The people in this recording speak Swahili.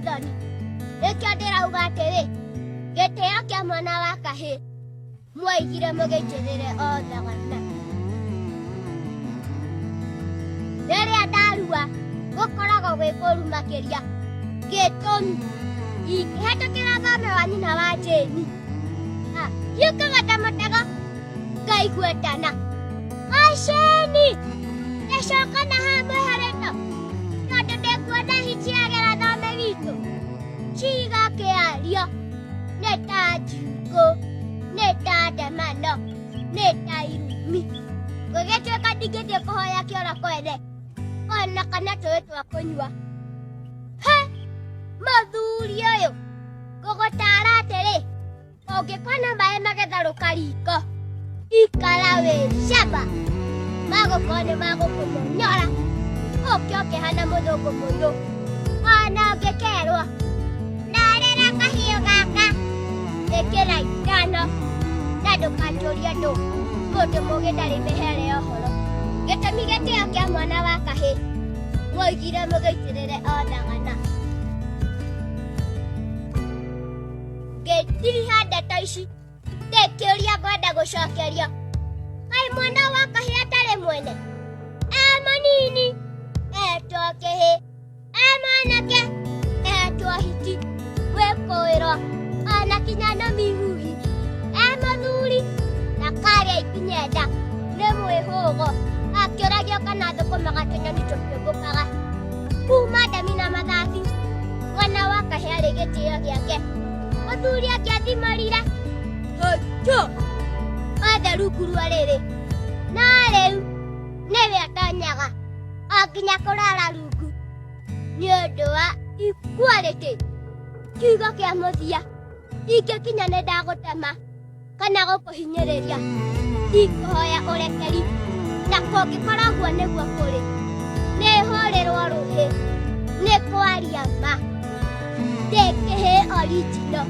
thoni ikio ndirauga atiri gitio kia mwana wa kahi mwaigire mugĩnjĩrĩre o thagana rĩrĩa ndarua gũkoragwo gwĩ kũru makĩria gĩtũmi ingĩhetũkĩra thome wa nyina wa Jane hiũkaga ndamũtego ngaiguĩtana Asheni ndacoka na hamwe harĩ no tondũ ndĩkuona hiciagĩra thome witũ ciga kĩario nĩ ta njukũ nĩ ta ndemano nĩ ta irumi gũgĩtuĩka ndingĩthiĩ kũhoya kĩoro kwene ona kana tũĩ twa kũnyua mũthuri ũyũ ngũgũtara atĩrĩ ũngĩkona maĩ magĩtherũka riko ikara wĩ camba magũkorwo nĩ magũkũmũnyora ũkĩ ũkĩhana mũthũngũ mũirũ ona ũngĩkerwo ndarĩra kahiũ gaka ĩkĩra ithano na ndũkanjũrie nũ mũndũ mũgĩ ndarĩ mĩhere ya ũhoro gĩtũmi gĩtĩo kĩa mwana wa kahĩ mwoigire mũgĩitĩrĩre o thagana ngĩtiriha ndeto ici ndĩkĩũria ngwenda gũcokerio kaĩ mwana wa kahĩ atarĩ mwene mũnini etwo kĩhĩ mwanake etwo hiti gwĩkũĩrwo ona kinya no mihuhi mũthuri na karĩa ikinya nda nĩ mwĩhũgo akĩũragio kana thũkũmaga tũnyoni tũkĩũmbũkaga kuma ndemi na mathathi mwana wa kahĩ arĩ gĩtĩo gĩake mũthuri akĩathimarire hũtũ othe rungu rwa rĩrĩ no rĩu nĩwe atonyaga o nginya kũrara rungu nĩ ũndũ wa equality kiugo kĩa mũthia ingĩkinya nĩ ndagũtema kana gũkũhinyĩrĩria ikũhoya ũrekeri na kũngĩkoragwo nĩguo kũrĩ nĩ hũrĩrwo rũhĩ nĩ kwaria ma ndĩ kĩhĩ original